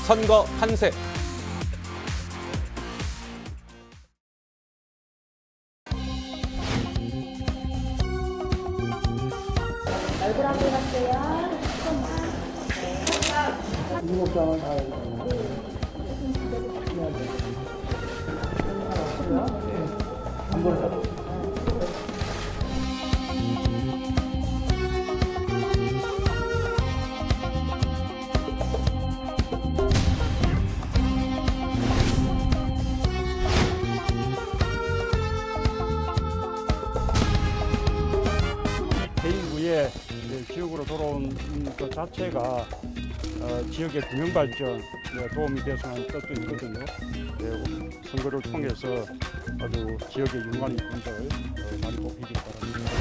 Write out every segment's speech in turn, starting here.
선거 한세. 얼굴 한번 봤어요. 일곱 다 한번 개인구에 지역으로 돌아온 것 자체가 지역의 균형 발전에 도움이 돼서 하는 뜻도 있거든요. 선거를 통해서 아주 지역의 융화인 분들 많이 뽑히길 바랍니다.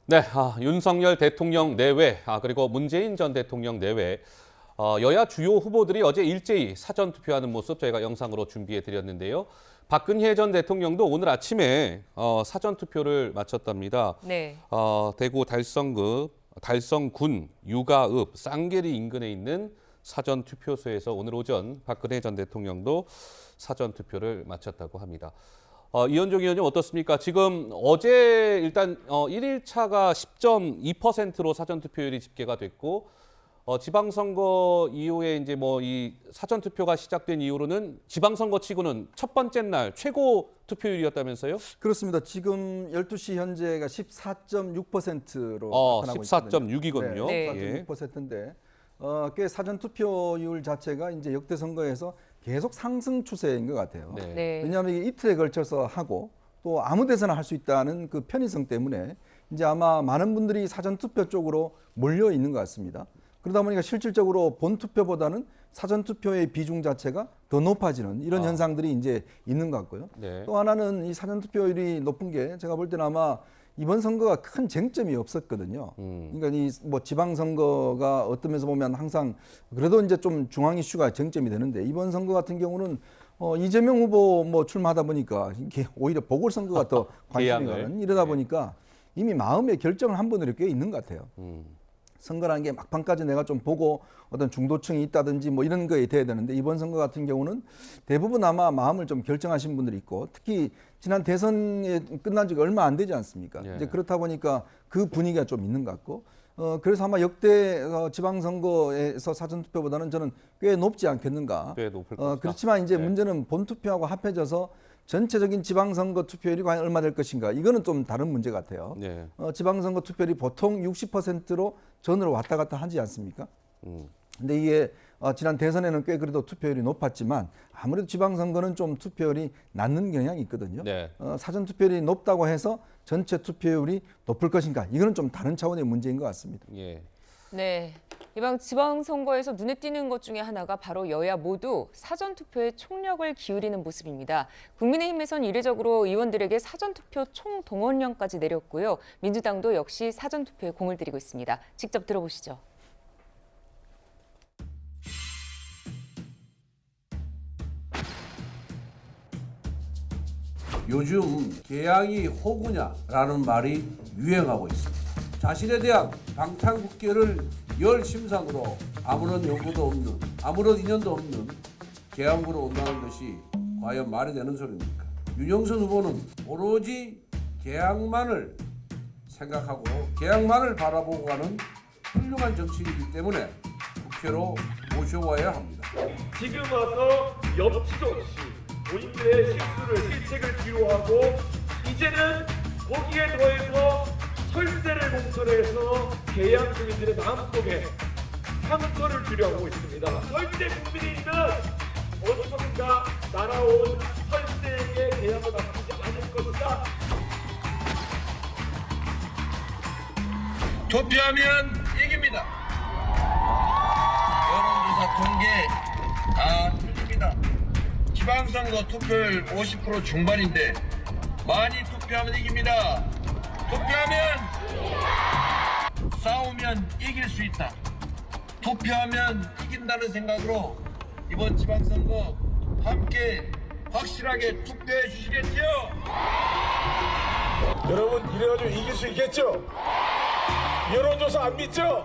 네, 윤석열 대통령 내외, 그리고 문재인 전 대통령 내외, 여야 주요 후보들이 어제 일제히 사전 투표하는 모습 저희가 영상으로 준비해 드렸는데요. 박근혜 전 대통령도 오늘 아침에 사전 투표를 마쳤답니다. 네. 대구 달성군 유가읍 쌍계리 인근에 있는 사전 투표소에서 오늘 오전 박근혜 전 대통령도 사전 투표를 마쳤다고 합니다. 이현종 의원님 어떻습니까? 지금 어제 일단 1일차가 10.2%로 사전투표율이 집계가 됐고 지방선거 이후에 이제 뭐 이 사전투표가 시작된 이후로는 지방선거치고는 첫 번째 날 최고 투표율이었다면서요? 그렇습니다. 지금 12시 현재가 14.6%로 나타나고 14.6이거든요. 네. 14.6%인데 꽤 사전 투표율 자체가 이제 역대 선거에서 계속 상승 추세인 것 같아요. 네. 네. 왜냐하면 이게 이틀에 걸쳐서 하고 또 아무 데서나 할 수 있다는 그 편의성 때문에 이제 아마 많은 분들이 사전 투표 쪽으로 몰려 있는 것 같습니다. 그러다 보니까 실질적으로 본 투표보다는 사전 투표의 비중 자체가 더 높아지는 이런 현상들이 이제 있는 것 같고요. 네. 또 하나는 이 사전 투표율이 높은 게 제가 볼 때는 아마 이번 선거가 큰 쟁점이 없었거든요. 그러니까 이 뭐 지방 선거가 어떤 면에서 보면 항상 그래도 이제 좀 중앙 이슈가 쟁점이 되는데 이번 선거 같은 경우는 이재명 후보 뭐 출마하다 보니까 이게 오히려 보궐선거가 더 관심이 가는 이러다 보니까 이미 마음의 결정을 한 분들이 꽤 있는 것 같아요. 선거라는 게 막판까지 내가 좀 보고 어떤 중도층이 있다든지 뭐 이런 거에 돼야 되는데 이번 선거 같은 경우는 대부분 아마 마음을 좀 결정하신 분들이 있고 특히 지난 대선이 끝난 지가 얼마 안 되지 않습니까? 예. 이제 그렇다 보니까 그 분위기가 좀 있는 것 같고 그래서 아마 역대 지방선거에서 사전투표보다는 저는 꽤 높지 않겠는가. 꽤 높을 것이다. 그렇지만 이제 네. 문제는 본투표하고 합해져서 전체적인 지방선거 투표율이 과연 얼마 될 것인가. 이거는 좀 다른 문제 같아요. 네. 지방선거 투표율이 보통 60%로 전으로 왔다 갔다 하지 않습니까? 근데 이게 지난 대선에는 꽤 그래도 투표율이 높았지만 아무래도 지방선거는 좀 투표율이 낮는 경향이 있거든요. 네. 사전 투표율이 높다고 해서 전체 투표율이 높을 것인가? 이거는 좀 다른 차원의 문제인 것 같습니다. 예. 네. 이번 지방선거에서 눈에 띄는 것 중에 하나가 바로 여야 모두 사전투표에 총력을 기울이는 모습입니다. 국민의힘에선 이례적으로 의원들에게 사전투표 총동원령까지 내렸고요. 민주당도 역시 사전투표에 공을 들이고 있습니다. 직접 들어보시죠. 요즘 개항이 호구냐라는 말이 유행하고 있습니다. 자신에 대한 방탄국계를 열 심상으로 아무런 연고도 없는, 아무런 인연도 없는 개항구로 온다는 것이 과연 말이 되는 소리입니까? 윤영선 후보는 오로지 개항만을 생각하고 개항만을 바라보고 가는 훌륭한 정치인이기 때문에 국회로 모셔와야 합니다. 지금 와서 엽치도 없이 본인들의 실수를 실책을 뒤로하고 이제는 거기에 더해서 철새를 공천해서 개항 주민들의 마음속에 상처를 주려 하고 있습니다. 절대 국민의힘은 어디선가 날아온 철새에게 개항을 맡기지 않을 것이다. 투표하면 이깁니다. 여론조사 통계 다 틀립니다. 지방선거 투표율 50% 중반인데 많이 투표하면 이깁니다. 투표하면 싸우면 이길 수 있다. 투표하면 이긴다는 생각으로 이번 지방선거 함께 확실하게 투표해 주시겠지요? 여러분 이래가지고 이길 수 있겠죠? 여론조사 안 믿죠?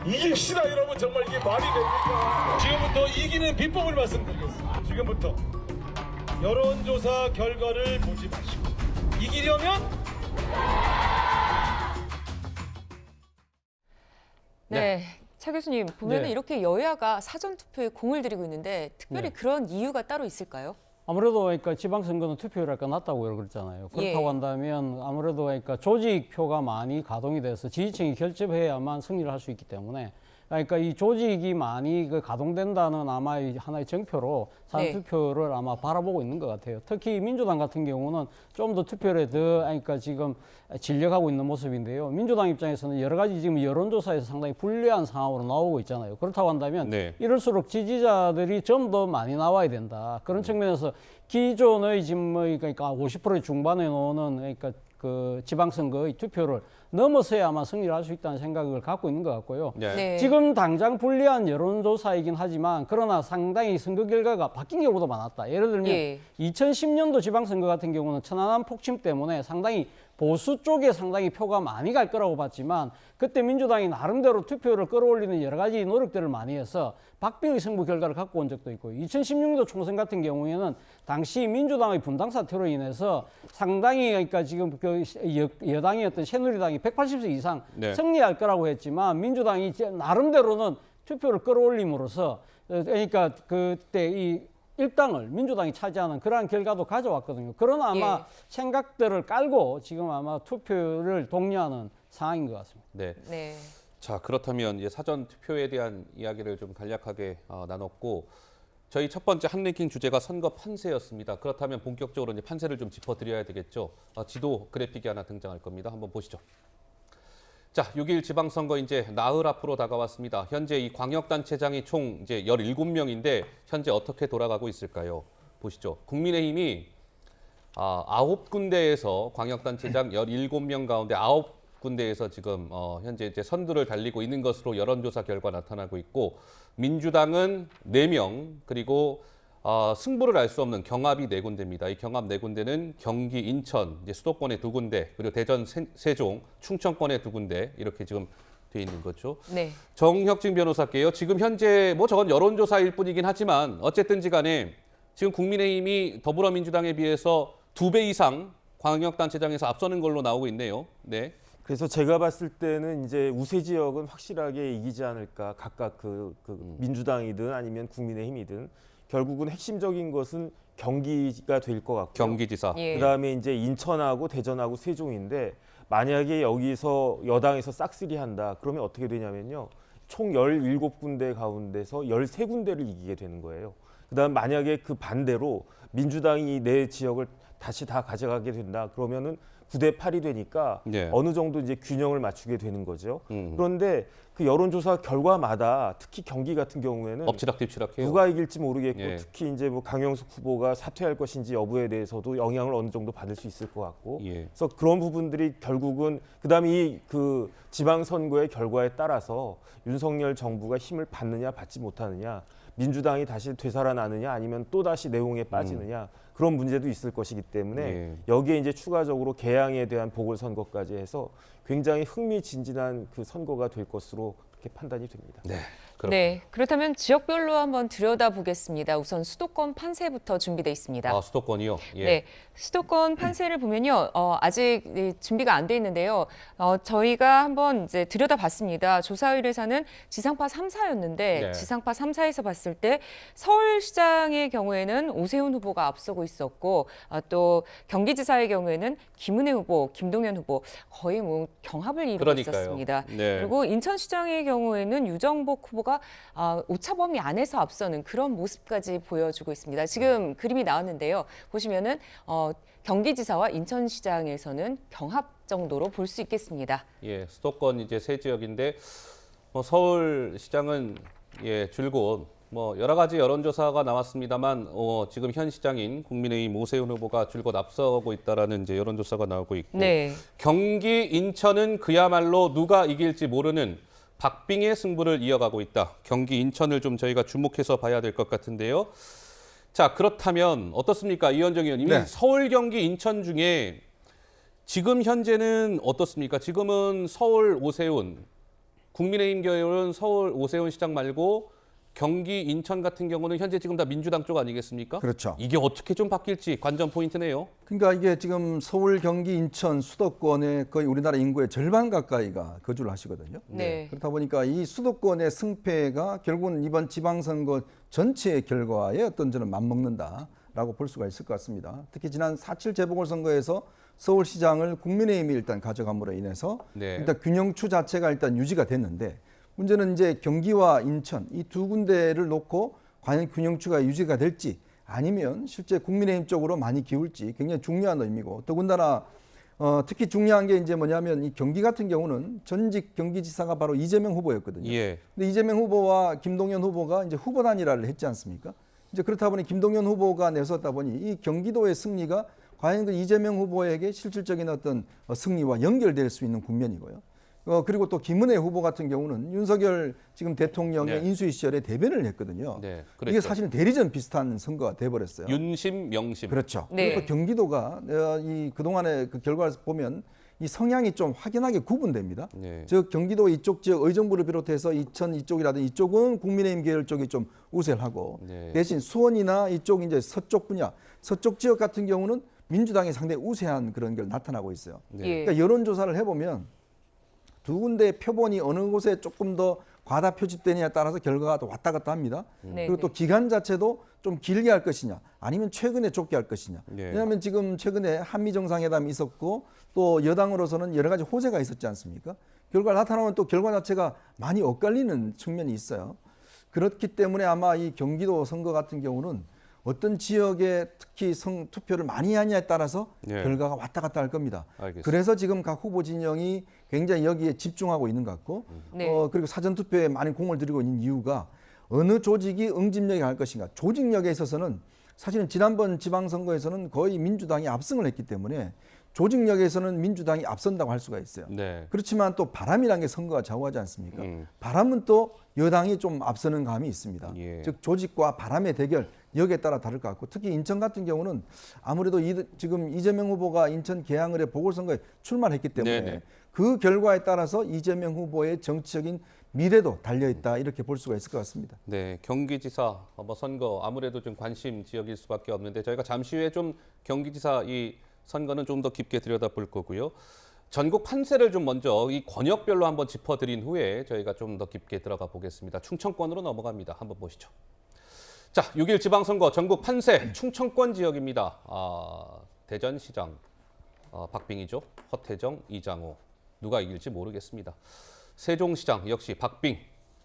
이깁시다 여러분. 정말 이게 말이 됩니까? 지금부터 이기는 비법을 말씀드리겠습니다. 지금부터 여론조사 결과를 보지 마시고 이기려면 네. 차 교수님, 보면은 네. 이렇게 여야가 사전 투표에 공을 들이고 있는데 특별히 네. 그런 이유가 따로 있을까요? 아무래도 그러니까 지방선거는 투표율이 낮다고 그랬잖아요. 그렇다고 예. 한다면 아무래도 그러니까 조직표가 많이 가동이 돼서 지지층이 결집해야만 승리를 할 수 있기 때문에 그러니까 이 조직이 많이 가동된다는 아마 하나의 정표로 네. 사전투표를 아마 바라보고 있는 것 같아요. 특히 민주당 같은 경우는 좀 더 투표에 더 그러니까 지금 진력하고 있는 모습인데요. 민주당 입장에서는 여러 가지 지금 여론조사에서 상당히 불리한 상황으로 나오고 있잖아요. 그렇다고 한다면 네. 이럴수록 지지자들이 좀 더 많이 나와야 된다. 그런 측면에서 기존의 지금 뭐 그러니까 50% 중반에 놓는 그러니까 그 지방선거의 투표를 넘어서야만 승리를 할 수 있다는 생각을 갖고 있는 것 같고요. 네. 네. 지금 당장 불리한 여론조사이긴 하지만 그러나 상당히 선거 결과가 바뀐 경우도 많았다. 예를 들면 예. 2010년도 지방선거 같은 경우는 천안함 폭침 때문에 상당히 보수 쪽에 상당히 표가 많이 갈 거라고 봤지만 그때 민주당이 나름대로 투표를 끌어올리는 여러 가지 노력들을 많이 해서 박빙의 승부 결과를 갖고 온 적도 있고 2016년도 총선 같은 경우에는 당시 민주당의 분당 사태로 인해서 상당히 그러니까 지금 그 여당이었던 새누리당이 180석 이상 네. 승리할 거라고 했지만 민주당이 이제 나름대로는 투표를 끌어올림으로써 그러니까 그때 이 일당을 민주당이 차지하는 그러한 결과도 가져왔거든요. 그런 아마 예. 생각들을 깔고 지금 아마 투표를 독려하는 상황인 것 같습니다. 네. 네. 자, 그렇다면 이제 사전 투표에 대한 이야기를 좀 간략하게 나눴고 저희 첫 번째 한 랭킹 주제가 선거 판세였습니다. 그렇다면 본격적으로 이제 판세를 좀 짚어드려야 되겠죠. 지도 그래픽이 하나 등장할 겁니다. 한번 보시죠. 자, 6일 지방선거 이제 나흘 앞으로 다가왔습니다. 현재 이 광역단체장이 총 이제 17명인데 현재 어떻게 돌아가고 있을까요? 보시죠. 국민의힘이 9군데에서 광역단체장 17명 가운데 9군데에서 지금 현재 이제 선두를 달리고 있는 것으로 여론조사 결과 나타나고 있고 민주당은 4명 그리고 승부를 알 수 없는 경합이 4군데입니다. 이 경합 4군데는 경기, 인천, 이제 수도권의 2군데, 그리고 대전, 세종, 충청권의 2군데 이렇게 지금 돼 있는 거죠. 네. 정혁진 변호사께요. 지금 현재 뭐 저건 여론조사일 뿐이긴 하지만 어쨌든지 간에 지금 국민의힘이 더불어민주당에 비해서 2배 이상 광역단체장에서 앞서는 걸로 나오고 있네요. 네. 그래서 제가 봤을 때는 이제 우세 지역은 확실하게 이기지 않을까. 각각 민주당이든 아니면 국민의힘이든 결국은 핵심적인 것은 경기가 될 것 같고요. 경기지사. 예. 그다음에 이제 인천하고 대전하고 세종인데 만약에 여기서 여당에서 싹쓸이 한다. 그러면 어떻게 되냐면요. 총 17군데 가운데서 13군데를 이기게 되는 거예요. 그다음 만약에 그 반대로 민주당이 내 지역을 다시 다 가져가게 된다. 그러면은 9대 8이 되니까 네. 어느 정도 이제 균형을 맞추게 되는 거죠. 그런데 그 여론조사 결과마다 특히 경기 같은 경우에는 엎치락뒤치락해요. 누가 이길지 모르겠고 예. 특히 이제 뭐 강영숙 후보가 사퇴할 것인지 여부에 대해서도 영향을 어느 정도 받을 수 있을 것 같고 예. 그래서 그런 부분들이 결국은 그다음에 이 그 지방선거의 결과에 따라서 윤석열 정부가 힘을 받느냐 받지 못하느냐 민주당이 다시 되살아나느냐 아니면 또 다시 내홍에 빠지느냐 그런 문제도 있을 것이기 때문에 예. 여기에 이제 추가적으로 개항에 대한 보궐선거까지 해서 굉장히 흥미진진한 그 선거가 될 것으로 그렇게 판단이 됩니다. 네. 네. 그렇다면 지역별로 한번 들여다보겠습니다. 우선 수도권 판세부터 준비되어 있습니다. 수도권이요? 예. 네, 수도권 판세를 보면요, 아직 준비가 안 돼 있는데요. 저희가 한번 이제 들여다봤습니다. 조사의뢰사는 지상파 3사였는데 네. 지상파 3사에서 봤을 때 서울시장의 경우에는 오세훈 후보가 앞서고 있었고 또 경기지사의 경우에는 김은혜 후보, 김동연 후보 거의 뭐 경합을 이루고 그러니까요. 있었습니다. 네. 그리고 인천시장의 경우에는 유정복 후보가 오차 범위 안에서 앞서는 그런 모습까지 보여주고 있습니다. 지금 그림이 나왔는데요. 보시면은 경기지사와 인천시장에서는 경합 정도로 볼 수 있겠습니다. 예, 수도권 이제 세 지역인데 서울시장은 줄곧 뭐 여러 가지 여론조사가 나왔습니다만 지금 현 시장인 국민의힘 오세훈 후보가 줄곧 앞서고 있다라는 이제 여론조사가 나오고 있고 네. 경기 인천은 그야말로 누가 이길지 모르는 박빙의 승부를 이어가고 있다. 경기 인천을 좀 저희가 주목해서 봐야 될 것 같은데요. 자, 그렇다면 어떻습니까? 이현정 의원님. 네. 서울, 경기, 인천 중에 지금 현재는 어떻습니까? 지금은 서울 오세훈, 국민의힘 경우는 서울 오세훈 시장 말고 경기 인천 같은 경우는 현재 지금 다 민주당 쪽 아니겠습니까? 그렇죠. 이게 어떻게 좀 바뀔지 관전 포인트네요. 그러니까 이게 지금 서울, 경기, 인천 수도권의 거의 우리나라 인구의 절반 가까이가 거주를 하시거든요. 네. 그렇다 보니까 이 수도권의 승패가 결국은 이번 지방선거 전체의 결과에 어떤 저는 맞먹는다라고 볼 수가 있을 것 같습니다. 특히 지난 4.7 재보궐선거에서 서울시장을 국민의힘이 일단 가져감으로 인해서 네. 일단 균형추 자체가 일단 유지가 됐는데 문제는 이제 경기와 인천 이 두 군데를 놓고 과연 균형추가 유지가 될지 아니면 실제 국민의힘 쪽으로 많이 기울지 굉장히 중요한 의미고 더군다나 특히 중요한 게 이제 뭐냐면 이 경기 같은 경우는 전직 경기지사가 바로 이재명 후보였거든요. 예. 근데 이재명 후보와 김동연 후보가 이제 후보 단일화를 했지 않습니까? 이제 그렇다 보니 김동연 후보가 내섰다 보니 이 경기도의 승리가 과연 그 이재명 후보에게 실질적인 어떤 승리와 연결될 수 있는 국면이고요. 그리고 또 김은혜 후보 같은 경우는 윤석열 지금 대통령의 네. 인수위 시절에 대변을 했거든요. 네, 이게 그랬죠. 사실은 대리전 비슷한 선거가 돼버렸어요. 윤심, 명심. 그렇죠. 네. 그리고 또 경기도가 이 그동안의 그 결과를 보면 이 성향이 좀 확연하게 구분됩니다. 네. 즉 경기도 이쪽 지역 의정부를 비롯해서 이천 이쪽이라든지 이쪽은 국민의힘 계열 쪽이 좀 우세를 하고 네. 대신 수원이나 이쪽 이제 서쪽 분야, 서쪽 지역 같은 경우는 민주당이 상당히 우세한 그런 게 나타나고 있어요. 네. 예. 그러니까 여론조사를 해보면 두 군데 표본이 어느 곳에 조금 더 과다 표집되느냐에 따라서 결과가 또 왔다 갔다 합니다. 네, 그리고 또 네. 기간 자체도 좀 길게 할 것이냐 아니면 최근에 좁게 할 것이냐. 네. 왜냐하면 지금 최근에 한미 정상회담이 있었고 또 여당으로서는 여러 가지 호재가 있었지 않습니까? 결과 나타나면 또 결과 자체가 많이 엇갈리는 측면이 있어요. 그렇기 때문에 아마 이 경기도 선거 같은 경우는 어떤 지역에 특히 투표를 많이 하냐에 따라서 네. 결과가 왔다 갔다 할 겁니다. 알겠습니다. 그래서 지금 각 후보 진영이 굉장히 여기에 집중하고 있는 것 같고 네. 그리고 사전투표에 많은 공을 들이고 있는 이유가 어느 조직이 응집력이 갈 것인가. 조직력에 있어서는 사실은 지난번 지방선거에서는 거의 민주당이 압승을 했기 때문에 조직력에서는 민주당이 앞선다고 할 수가 있어요. 네. 그렇지만 또 바람이라는 게 선거가 좌우하지 않습니까? 바람은 또 여당이 좀 앞서는 감이 있습니다. 예. 즉 조직과 바람의 대결 여기에 따라 다를 것 같고 특히 인천 같은 경우는 아무래도 지금 이재명 후보가 인천 계양을의 보궐선거에 출마했기 때문에 네네. 그 결과에 따라서 이재명 후보의 정치적인 미래도 달려있다 이렇게 볼 수가 있을 것 같습니다. 네, 경기지사 선거 아무래도 좀 관심 지역일 수밖에 없는데 저희가 잠시 후에 좀 경기지사 이 선거는 좀 더 깊게 들여다볼 거고요. 전국 판세를 좀 먼저 이 권역별로 한번 짚어드린 후에 저희가 좀 더 깊게 들어가 보겠습니다. 충청권으로 넘어갑니다. 한번 보시죠. 자, 6일 지방선거 전국 판세 충청권 지역입니다. 대전시장 박빙이죠. 허태정, 이장호 누가 이길지 모르겠습니다. 세종시장 역시 박빙.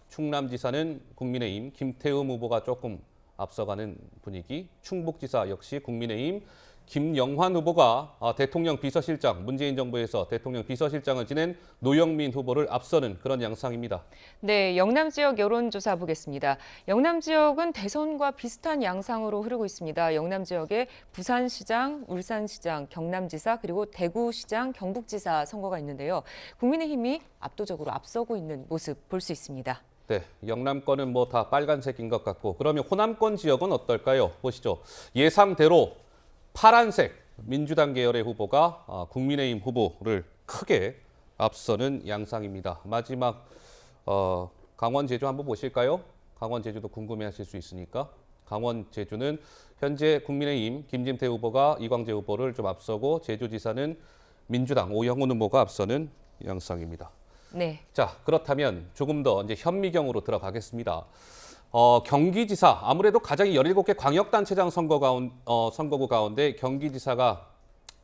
충남지사는 국민의힘 김태흠 후보가 조금 앞서가는 분위기. 충북지사 역시 국민의힘 김영환 후보가 대통령 비서실장, 문재인 정부에서 대통령 비서실장을 지낸 노영민 후보를 앞서는 그런 양상입니다. 네, 영남 지역 여론조사 보겠습니다. 영남 지역은 대선과 비슷한 양상으로 흐르고 있습니다. 영남 지역에 부산시장, 울산시장, 경남지사 그리고 대구시장, 경북지사 선거가 있는데요. 국민의힘이 압도적으로 앞서고 있는 모습 볼 수 있습니다. 네, 영남권은 뭐 다 빨간색인 것 같고 그러면 호남권 지역은 어떨까요? 보시죠. 예상대로 파란색 민주당 계열의 후보가 국민의힘 후보를 크게 앞서는 양상입니다. 마지막 강원, 제주 한번 보실까요? 강원, 제주도 궁금해하실 수 있으니까. 강원, 제주는 현재 국민의힘 김진태 후보가 이광재 후보를 좀 앞서고 제주지사는 민주당 오영훈 후보가 앞서는 양상입니다. 네. 자, 그렇다면 조금 더 이제 현미경으로 들어가겠습니다. 경기지사 아무래도 가장 17개 광역단체장 선거구 가운데 경기지사가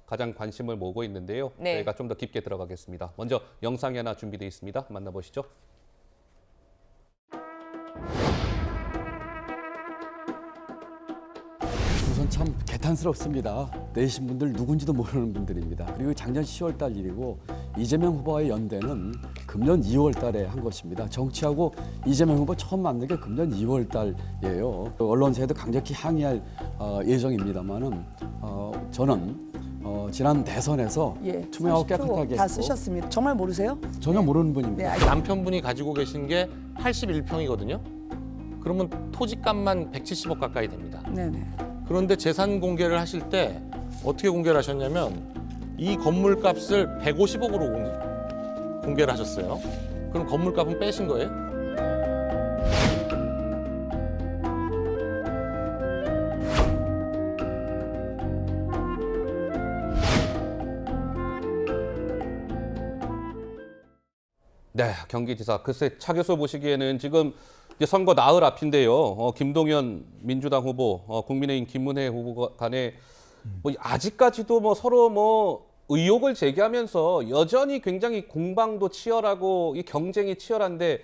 가장 관심을 모으고 있는데요. 네. 저희가 좀 더 깊게 들어가겠습니다. 먼저 영상이 하나 준비되어 있습니다. 만나보시죠. 우선 참 개탄스럽습니다. 내신 분들 누군지도 모르는 분들입니다. 그리고 작년 10월 달 일이고 이재명 후보와의 연대는 금년 2월 달에 한 것입니다. 정치하고 이재명 후보 처음 만난 게 금년 2월 달이에요. 언론사에도 강력히 항의할 예정입니다만은 저는 지난 대선에서 투명하고 깨끗하게 다 했고 쓰셨습니다. 정말 모르세요? 전혀 모르는 분입니다. 네, 남편분이 가지고 계신 게 81평이거든요. 그러면 토지값만 170억 가까이 됩니다. 네네. 그런데 재산 공개를 하실 때 어떻게 공개를 하셨냐면 이 건물 값을 150억으로 공개를 하셨어요. 그럼 건물 값은 빼신 거예요? 네, 경기지사. 글쎄 차 교수 보시기에는 지금 이제 선거 나흘 앞인데요. 김동연 민주당 후보, 국민의힘 김문혜 후보 간에 뭐 아직까지도 뭐 서로 뭐 의혹을 제기하면서 여전히 굉장히 공방도 치열하고 이 경쟁이 치열한데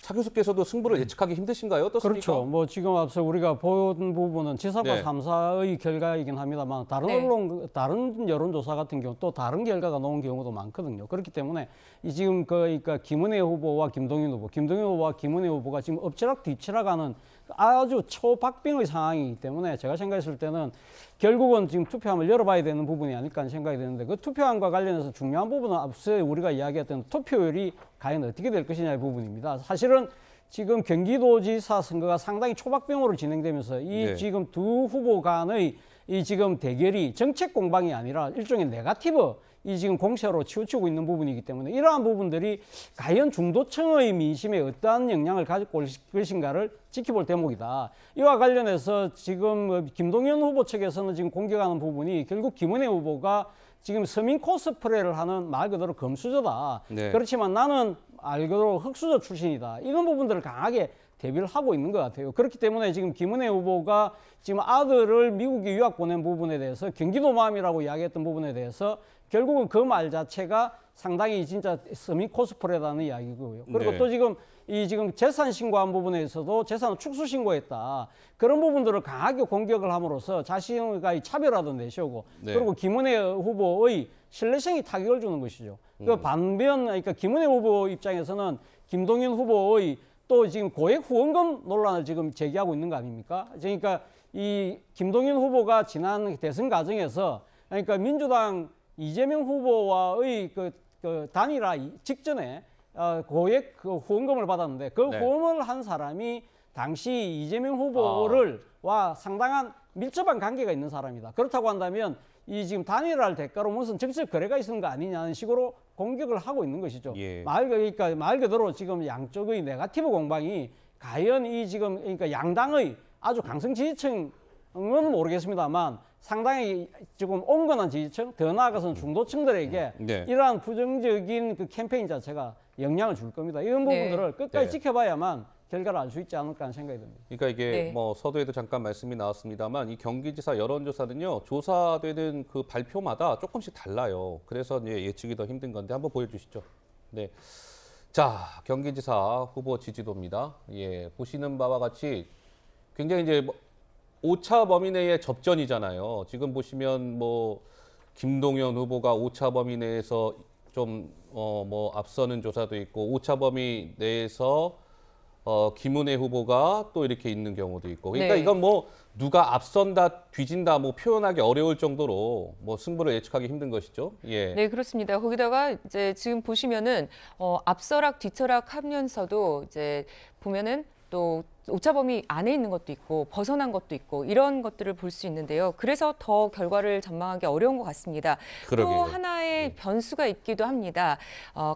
차 교수께서도 승부를 예측하기 힘드신가요? 어떻습니까? 그렇죠. 뭐 지금 앞서 우리가 본 부분은 지사과 네. 3사의 결과이긴 합니다만 다른 네. 언론, 다른 여론조사 같은 경우 또 다른 결과가 나온 경우도 많거든요. 그렇기 때문에 이 지금 그러니까 김은혜 후보와 김동연 후보와 김은혜 후보가 지금 엎치락 뒤치락하는 아주 초박빙의 상황이기 때문에 제가 생각했을 때는 결국은 지금 투표함을 열어봐야 되는 부분이 아닐까 하는 생각이 드는데 그 투표함과 관련해서 중요한 부분은 앞서 우리가 이야기했던 투표율이 과연 어떻게 될 것이냐의 부분입니다. 사실은 지금 경기도지사 선거가 상당히 초박빙으로 진행되면서 이 네. 지금 두 후보 간의 이 지금 대결이 정책 공방이 아니라 일종의 네거티브 이 지금 공세로 치우치고 있는 부분이기 때문에 이러한 부분들이 과연 중도층의 민심에 어떠한 영향을 가지고 올 것인가를 지켜볼 대목이다. 이와 관련해서 지금 김동연 후보 측에서는 지금 공격하는 부분이 결국 김은혜 후보가 지금 서민 코스프레를 하는 말 그대로 금수저다. 네. 그렇지만 나는 말 그대로 흑수저 출신이다. 이런 부분들을 강하게 대비를 하고 있는 것 같아요. 그렇기 때문에 지금 김은혜 후보가 지금 아들을 미국에 유학 보낸 부분에 대해서 경기도맘이라고 이야기했던 부분에 대해서 결국은 그 말 자체가 상당히 진짜 서민 코스프레라는 이야기고요. 그리고 네. 또 지금 이 지금 재산 신고한 부분에서도 재산을 축소 신고했다. 그런 부분들을 강하게 공격을 함으로써 자신의 차별화도 내세우고 네. 그리고 김은혜 후보의 신뢰성이 타격을 주는 것이죠. 그 반면 그러니까 김은혜 후보 입장에서는 김동연 후보의 또 지금 고액 후원금 논란을 지금 제기하고 있는 거 아닙니까? 그러니까 이 김동연 후보가 지난 대선 과정에서 그러니까 민주당 이재명 후보와의 그 단일화 직전에 고액 그 후원금을 받았는데 그 네. 후원을 한 사람이 당시 이재명 후보를 와 상당한 밀접한 관계가 있는 사람이다. 그렇다고 한다면 이 지금 단일화를 대가로 무슨 정책 거래가 있는 거 아니냐는 식으로 공격을 하고 있는 것이죠. 예. 그러니까 말 그대로 지금 양쪽의 네거티브 공방이 과연 이 지금 그러니까 양당의 아주 강성 지지층은 모르겠습니다만 상당히 지금 온건한 지지층, 더 나아가서는 중도층들에게 네. 이러한 부정적인 그 캠페인 자체가 영향을 줄 겁니다. 이런 네. 부분들을 끝까지 네. 지켜봐야만 결과를 알 수 있지 않을까 하는 생각이 듭니다. 그러니까 이게 네. 뭐 서두에도 잠깐 말씀이 나왔습니다만 이 경기지사 여론조사는요 조사되는 그 발표마다 조금씩 달라요. 그래서 이제 예측이 더 힘든 건데 한번 보여주시죠. 네, 자 경기지사 후보 지지도입니다. 예, 보시는 바와 같이 굉장히 이제 뭐 오차 범위 내의 접전이잖아요. 지금 보시면 뭐 김동연 후보가 오차 범위 내에서 좀 뭐 앞서는 조사도 있고 오차 범위 내에서 김은혜 후보가 또 이렇게 있는 경우도 있고. 그러니까 네. 이건 뭐 누가 앞선다, 뒤진다 뭐 표현하기 어려울 정도로 뭐 승부를 예측하기 힘든 것이죠. 예. 네, 그렇습니다. 거기다가 이제 지금 보시면은 앞서락 뒤처락 하면서도 이제 보면은 또 오차범위 안에 있는 것도 있고 벗어난 것도 있고 이런 것들을 볼 수 있는데요. 그래서 더 결과를 전망하기 어려운 것 같습니다. 그러게요. 또 하나의 변수가 있기도 합니다.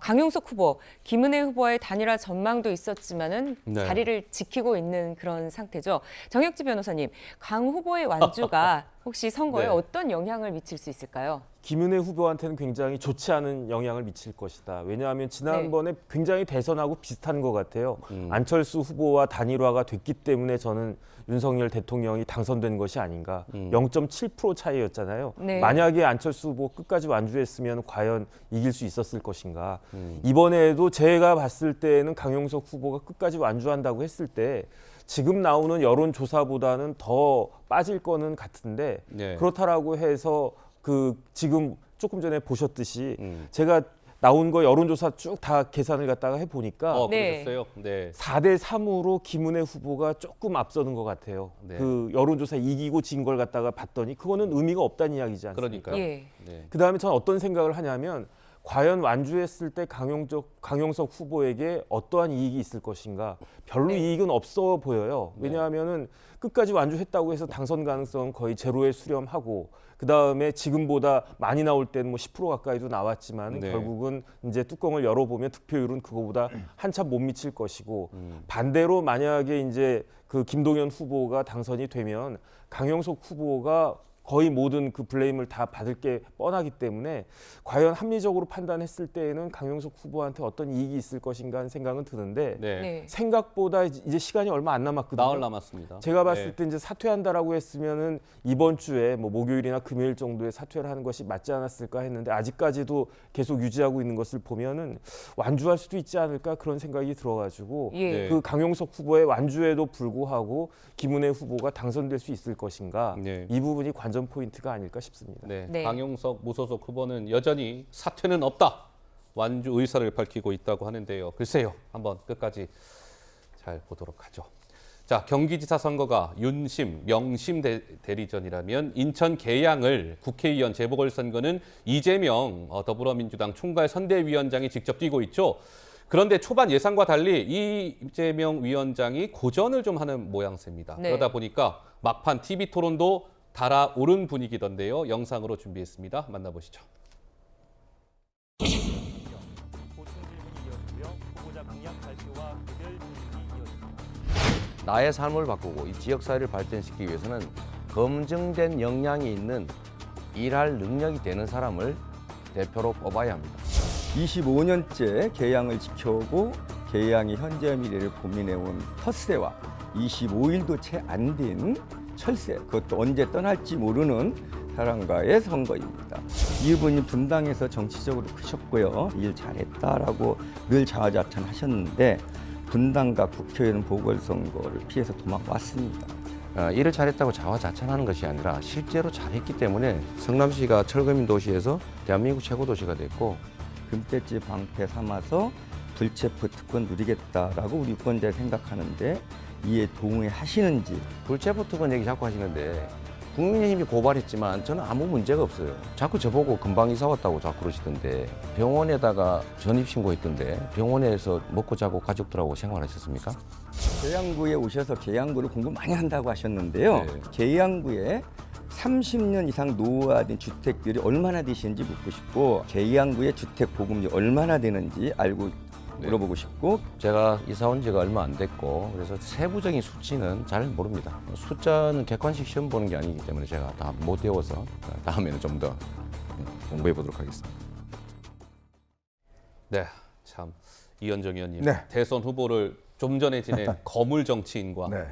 강용석 후보, 김은혜 후보와의 단일화 전망도 있었지만은 네. 자리를 지키고 있는 그런 상태죠. 정혁지 변호사님, 강 후보의 완주가 혹시 선거에 네. 어떤 영향을 미칠 수 있을까요? 김은혜 후보한테는 굉장히 좋지 않은 영향을 미칠 것이다. 왜냐하면 지난번에 굉장히 대선하고 비슷한 것 같아요. 안철수 후보와 단일화가 됐기 때문에 저는 윤석열 대통령이 당선된 것이 아닌가. 0.7% 차이였잖아요. 네. 만약에 안철수 후보 끝까지 완주했으면 과연 이길 수 있었을 것인가. 이번에도 제가 봤을 때는 강용석 후보가 끝까지 완주한다고 했을 때 지금 나오는 여론조사보다는 더 빠질 거는 같은데 네. 그렇다라고 해서 그 지금 조금 전에 보셨듯이 제가 나온 거 여론조사 쭉 다 계산을 갖다가 해보니까 그러셨어요? 네. 4대 3으로 김은혜 후보가 조금 앞서는 것 같아요. 네. 그 여론조사 이기고 진 걸 갖다가 봤더니 그거는 의미가 없다는 이야기지 않습니까? 그러니까요. 예. 네. 그다음에 저는 어떤 생각을 하냐면 과연 완주했을 때 강용석 후보에게 어떠한 이익이 있을 것인가? 별로 이익은 없어 보여요. 왜냐하면은 끝까지 완주했다고 해서 당선 가능성 거의 제로에 수렴하고 그다음에 지금보다 많이 나올 때는 뭐 10% 가까이도 나왔지만 네. 결국은 이제 뚜껑을 열어보면 득표율은 그거보다 한참 못 미칠 것이고 반대로 만약에 이제 그 김동연 후보가 당선이 되면 강용석 후보가 거의 모든 그 블레임을 다 받을 게 뻔하기 때문에 과연 합리적으로 판단했을 때에는 강용석 후보한테 어떤 이익이 있을 것인가 하는 생각은 드는데 네. 생각보다 이제 시간이 얼마 안 남았거든요. 나흘 남았습니다. 제가 봤을 네. 때 이제 사퇴한다라고 했으면은 이번 주에 뭐 목요일이나 금요일 정도에 사퇴를 하는 것이 맞지 않았을까 했는데 아직까지도 계속 유지하고 있는 것을 보면은 완주할 수도 있지 않을까 그런 생각이 들어가지고 예. 그 강용석 후보의 완주에도 불구하고 김은혜 후보가 당선될 수 있을 것인가 네. 이 부분이 관전 포인트가 아닐까 싶습니다. 네. 네. 강용석 무소속 후보는 여전히 사퇴는 없다. 완주 의사를 밝히고 있다고 하는데요. 글쎄요. 한번 끝까지 잘 보도록 하죠. 자, 경기지사 선거가 윤심, 명심 대리전이라면 인천 계양을 국회의원 재보궐선거는 이재명 더불어민주당 총괄 선대위원장이 직접 뛰고 있죠. 그런데 초반 예상과 달리 이재명 위원장이 고전을 좀 하는 모양새입니다. 네. 그러다 보니까 막판 TV 토론도 달아오른 분위기던데요. 영상으로 준비했습니다. 만나보시죠. 나의 삶을 바꾸고 이 지역사회를 발전시키기 위해서는 검증된 역량이 있는 일할 능력이 되는 사람을 대표로 뽑아야 합니다. 25년째 계양을 지켜오고 계양의 현재 미래를 고민해온 텃세와 25일도 채 안 된 철새, 그것도 언제 떠날지 모르는 사람과의 선거입니다. 이분이 분당에서 정치적으로 크셨고요. 일 잘했다라고 늘 자화자찬하셨는데 분당과 국회의원 보궐선거를 피해서 도망왔습니다. 일을 잘했다고 자화자찬하는 것이 아니라 실제로 잘했기 때문에 성남시가 철거민 도시에서 대한민국 최고 도시가 됐고 금태지 방패 삼아서 불체포 특권 누리겠다라고 우리 유권자들이 생각하는데 이에 동의하시는지. 불체포 특권 얘기 자꾸 하시는데 국민의힘이 고발했지만 저는 아무 문제가 없어요. 자꾸 저보고 금방 이사 왔다고 자꾸 그러시던데 병원에다가 전입신고했던데 병원에서 먹고 자고 가족들하고 생활하셨습니까? 계양구에 오셔서 계양구를 공부 많이 한다고 하셨는데요. 네. 계양구에 30년 이상 노후화된 주택들이 얼마나 되시는지 묻고 싶고 계양구의 주택 보급률이 얼마나 되는지 물어보고 싶고. 제가 이사 온 지가 얼마 안 됐고 그래서 세부적인 수치는 잘 모릅니다. 숫자는 객관식 시험 보는 게 아니기 때문에 제가 다 못 외워서 다음에는 좀 더 공부해 보도록 하겠습니다. 네, 참 이현정 의원님 네. 대선 후보를 좀 전에 지낸 거물 정치인과 네.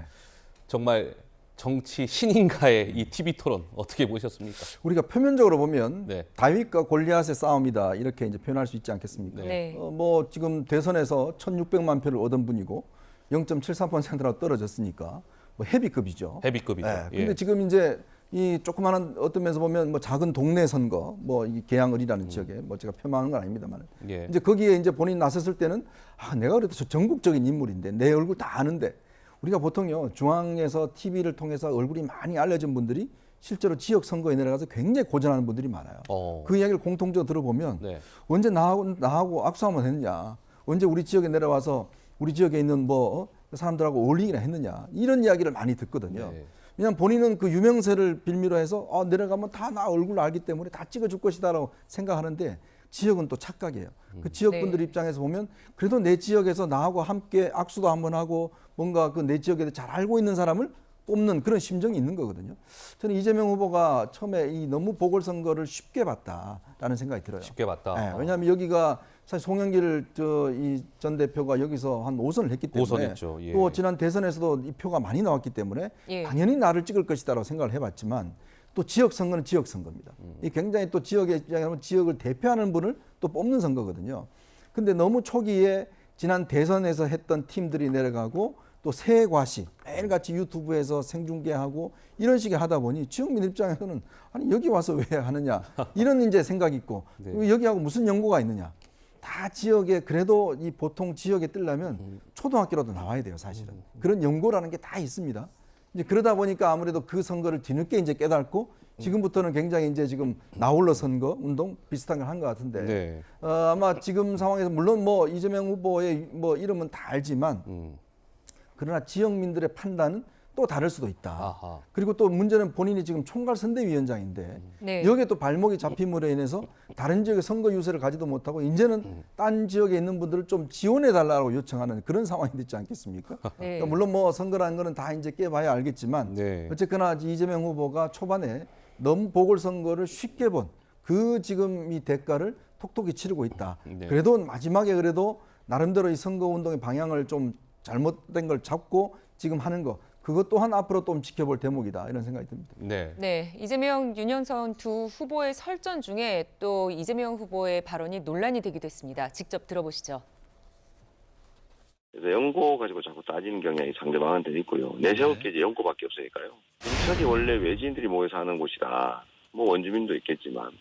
정말 정치 신인가의 이 TV 토론 어떻게 보셨습니까? 우리가 표면적으로 보면 네. 다윗과 골리앗의 싸움이다 이렇게 이제 표현할 수 있지 않겠습니까? 네. 뭐 지금 대선에서 1,600만 표를 얻은 분이고 0.73%라고 떨어졌으니까 뭐 헤비급이죠. 헤비급이죠. 네. 예. 근데 지금 이제 이 조그마한 어떤 면에서 보면 뭐 작은 동네 선거, 뭐 이 계양을이라는 지역에 뭐 제가 폄하하는 건 아닙니다만, 예. 이제 거기에 이제 본인 나섰을 때는 내가 그래도 저 전국적인 인물인데 내 얼굴 다 아는데. 우리가 보통요 중앙에서 TV를 통해서 얼굴이 많이 알려진 분들이 실제로 지역 선거에 내려가서 굉장히 고전하는 분들이 많아요. 그 이야기를 공통적으로 들어보면 네. 언제 나하고 악수 한번 했느냐, 언제 우리 지역에 내려와서 우리 지역에 있는 뭐 사람들하고 어울리기나 했느냐 이런 이야기를 많이 듣거든요. 네. 왜냐하면 본인은 그 유명세를 빌미로 해서 내려가면 다 나 얼굴 알기 때문에 다 찍어줄 것이다라고 생각하는데 지역은 또 착각이에요. 그 지역 분들 입장에서 보면 그래도 내 지역에서 나하고 함께 악수도 한번 하고 뭔가 그 내 지역에 잘 알고 있는 사람을 뽑는 그런 심정이 있는 거거든요. 저는 이재명 후보가 처음에 이 너무 보궐선거를 쉽게 봤다라는 생각이 들어요. 쉽게 봤다. 네, 왜냐하면 여기가 사실 송영길 이 전 대표가 여기서 한 5선을 했기 때문에 5선했죠. 예. 또 지난 대선에서도 이 표가 많이 나왔기 때문에 예. 당연히 나를 찍을 것이다라고 생각을 해봤지만 또 지역 선거는 지역 선거입니다. 이 굉장히 또 지역의 입장에 보면 지역을 대표하는 분을 또 뽑는 선거거든요. 근데 너무 초기에 지난 대선에서 했던 팀들이 내려가고 또 새 과시 매일같이 유튜브에서 생중계하고 이런 식의 하다 보니 지역민 입장에서는 아니 여기 와서 왜 하느냐 이런 이제 생각이 있고 네. 여기하고 무슨 연고가 있느냐 다 지역에 그래도 이 보통 지역에 뜨려면 초등학교라도 나와야 돼요, 사실은. 그런 연고라는 게 다 있습니다. 이제 그러다 보니까 아무래도 그 선거를 뒤늦게 이제 깨닫고 지금부터는 굉장히 이제 지금 나홀로 선거 운동 비슷한 걸 한 것 같은데 네. 아마 지금 상황에서 물론 뭐 이재명 후보의 뭐 이름은 다 알지만 그러나 지역민들의 판단은 또 다를 수도 있다. 아하. 그리고 또 문제는 본인이 지금 총괄선대위원장인데 네. 여기에 또 발목이 잡힘으로 인해서 다른 지역의 선거 유세를 가지도 못하고 이제는 딴 지역에 있는 분들을 좀 지원해 달라고 요청하는 그런 상황이 됐지 않겠습니까? 네. 그러니까 물론 뭐 선거라는 거는 다 이제 깨봐야 알겠지만 네. 어쨌거나 이재명 후보가 초반에 너무 보궐선거를 쉽게 본 그 지금 이 대가를 톡톡히 치르고 있다. 네. 그래도 마지막에 그래도 나름대로 이 선거운동의 방향을 좀 잘못된 걸 잡고 지금 하는 거 그것 또한 앞으로 좀 지켜볼 대목이다 이런 생각이 듭니다. 네. 네, 이재명, 윤영선 두 후보의 설전 중에 또 이재명 후보의 발언이 논란이 되기도 했습니다. 직접 들어보시죠. 그래서 연고 가지고 자꾸 따지는 경향이 상대방한테 있고요. 내세울 게 이제 연고밖에 없으니까요. 인천이 원래 외지인들이 모여 사는 곳이라 뭐 원주민도 있겠지만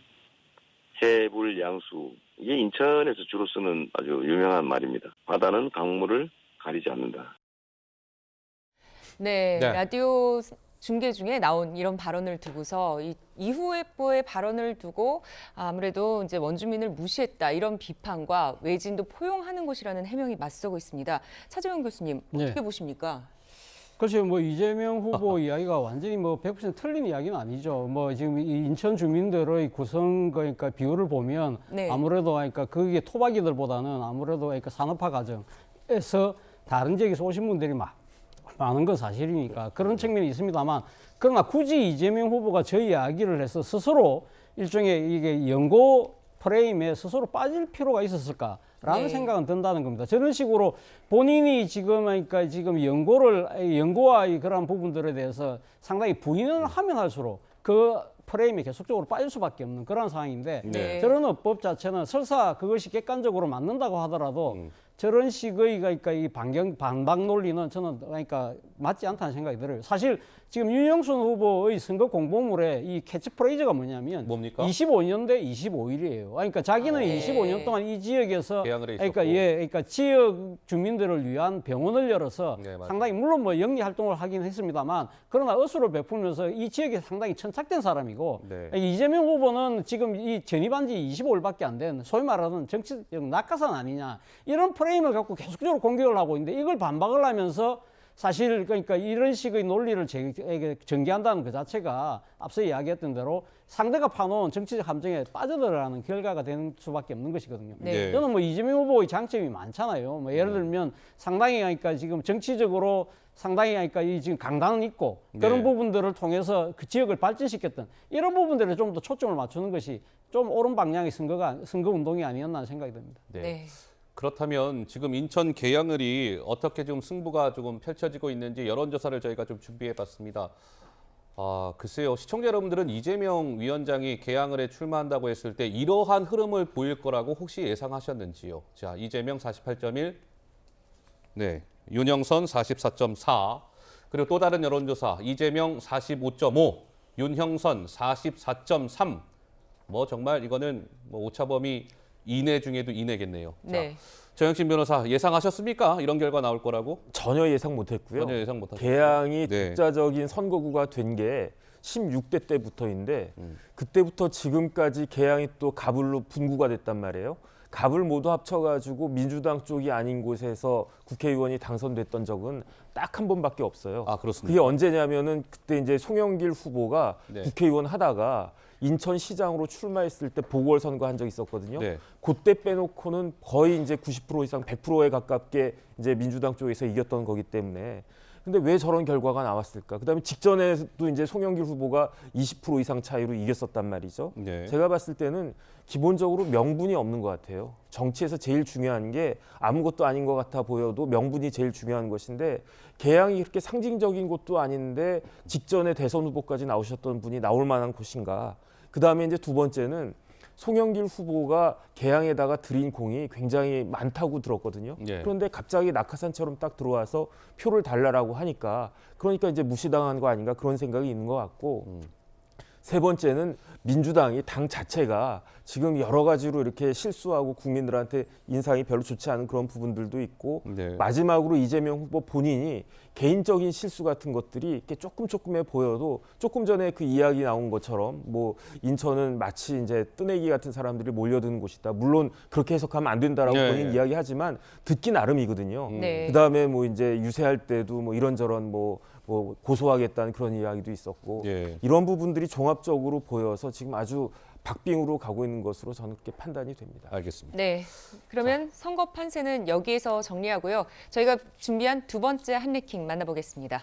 해불 양수 이게 인천에서 주로 쓰는 아주 유명한 말입니다. 바다는 강물을 가리지 않는다. 네, 네. 라디오 중계 중에 나온 이런 발언을 두고서 이후 후보의 발언을 두고 아무래도 이제 원주민을 무시했다 이런 비판과 외진도 포용하는 것이라는 해명이 맞서고 있습니다. 차재원 교수님 어떻게 네. 보십니까? 그렇죠. 뭐 이재명 후보 이야기가 완전히 뭐 100% 틀린 이야기는 아니죠. 뭐 지금 이 인천 주민들의 구성 그러니까 비율을 보면 네. 아무래도 그러니까 그게 토박이들보다는 아무래도 그러니까 산업화 과정에서 다른 지역에서 오신 분들이 많은 건 사실이니까 그런 측면이 있습니다만 그러나 굳이 이재명 후보가 저 이야기를 해서 스스로 일종의 이게 연고 프레임에 스스로 빠질 필요가 있었을까라는 네. 생각은 든다는 겁니다. 저런 식으로 본인이 그러니까 지금 연고와 그런 부분들에 대해서 상당히 부인을 하면 할수록 그 프레임에 계속적으로 빠질 수밖에 없는 그런 상황인데 네. 저런 어법 자체는 설사 그것이 객관적으로 맞는다고 하더라도 저런 식의 그러니까 이 반박 논리는 저는 그러니까 맞지 않다는 생각이 들어요. 사실 지금 윤영선 후보의 선거 공보물에 이 캐치프레이즈가 뭐냐면 뭡니까? 25년 대 25일이에요. 그러니까 자기는 네. 25년 동안 이 지역에서 개항을 해 있었고. 그러니까 지역 주민들을 위한 병원을 열어서 네, 맞아요. 상당히 물론 뭐 영리 활동을 하긴 했습니다만 그러나 의수를 베풀면서 이 지역에 상당히 천착된 사람이고 네. 이재명 후보는 지금 이 전입한 지 25일밖에 안 된 소위 말하는 정치적 낙하산 아니냐 이런 프레임을 갖고 계속적으로 공격을 하고 있는데 이걸 반박을 하면서 사실 그러니까 이런 식의 논리를 전개한다는 그 자체가 앞서 이야기했던 대로 상대가 파놓은 정치적 함정에 빠져들어가는 결과가 되는 수밖에 없는 것이거든요. 네. 저는 뭐 이재명 후보의 장점이 많잖아요. 뭐 예를 들면 상당히 그러니까 지금 정치적으로 상당히 그러니까 이 지금 강단은 있고 그런 네. 부분들을 통해서 그 지역을 발전시켰던 이런 부분들에 좀 더 초점을 맞추는 것이 좀 옳은 방향의 선거 운동이 아니었나 하는 생각이 듭니다. 네. 네. 그렇다면 지금 인천 계양을이 어떻게 지금 승부가 조금 펼쳐지고 있는지 여론조사를 저희가 좀 준비해봤습니다. 글쎄요. 시청자 여러분들은 이재명 위원장이 계양을에 출마한다고 했을 때 이러한 흐름을 보일 거라고 혹시 예상하셨는지요? 자, 이재명 48.1, 네, 윤영선 44.4, 그리고 또 다른 여론조사 이재명 45.5, 윤형선 44.3. 뭐 정말 이거는 뭐 오차범위 이내 중에도 이내겠네요. 네. 자, 정영진 변호사 예상하셨습니까? 이런 결과 나올 거라고? 전혀 예상 못했고요. 전혀 예상 못하셨어요. 계양이 네. 독자적인 선거구가 된 게 16대 때부터인데 그때부터 지금까지 계양이 또 갑을로 분구가 됐단 말이에요. 갑을 모두 합쳐가지고 민주당 쪽이 아닌 곳에서 국회의원이 당선됐던 적은 딱 한 번밖에 없어요. 아, 그렇습니까? 그게 언제냐면은 그때 이제 송영길 후보가 네. 국회의원 하다가 인천시장으로 출마했을 때 보궐선거 한 적이 있었거든요. 네. 그때 빼놓고는 거의 이제 90% 이상 100%에 가깝게 이제 민주당 쪽에서 이겼던 거기 때문에. 근데 왜 저런 결과가 나왔을까? 그다음에 직전에도 이제 송영길 후보가 20% 이상 차이로 이겼었단 말이죠. 네. 제가 봤을 때는 기본적으로 명분이 없는 것 같아요. 정치에서 제일 중요한 게 아무것도 아닌 것 같아 보여도 명분이 제일 중요한 것인데 계양이 그렇게 상징적인 곳도 아닌데 직전에 대선 후보까지 나오셨던 분이 나올 만한 곳인가? 그다음에 이제 두 번째는 송영길 후보가 계양에다가 들인 공이 굉장히 많다고 들었거든요. 예. 그런데 갑자기 낙하산처럼 딱 들어와서 표를 달라라고 하니까 그러니까 이제 무시당한 거 아닌가 그런 생각이 있는 것 같고 세 번째는 민주당이 당 자체가 지금 여러 가지로 이렇게 실수하고 국민들한테 인상이 별로 좋지 않은 그런 부분들도 있고 네. 마지막으로 이재명 후보 본인이 개인적인 실수 같은 것들이 이렇게 조금해 보여도 조금 전에 그 이야기 나온 것처럼 뭐 인천은 마치 이제 뜨내기 같은 사람들이 몰려드는 곳이다. 물론 그렇게 해석하면 안 된다라고 네. 본인 이야기하지만 듣기 나름이거든요. 네. 그다음에 뭐 이제 유세할 때도 뭐 이런저런 뭐 고소하겠다는 그런 이야기도 있었고 예. 이런 부분들이 종합적으로 보여서 지금 아주 박빙으로 가고 있는 것으로 저는 그렇게 판단이 됩니다. 알겠습니다. 네, 그러면 선거 판세는 여기에서 정리하고요. 저희가 준비한 두 번째 한레킹 만나보겠습니다.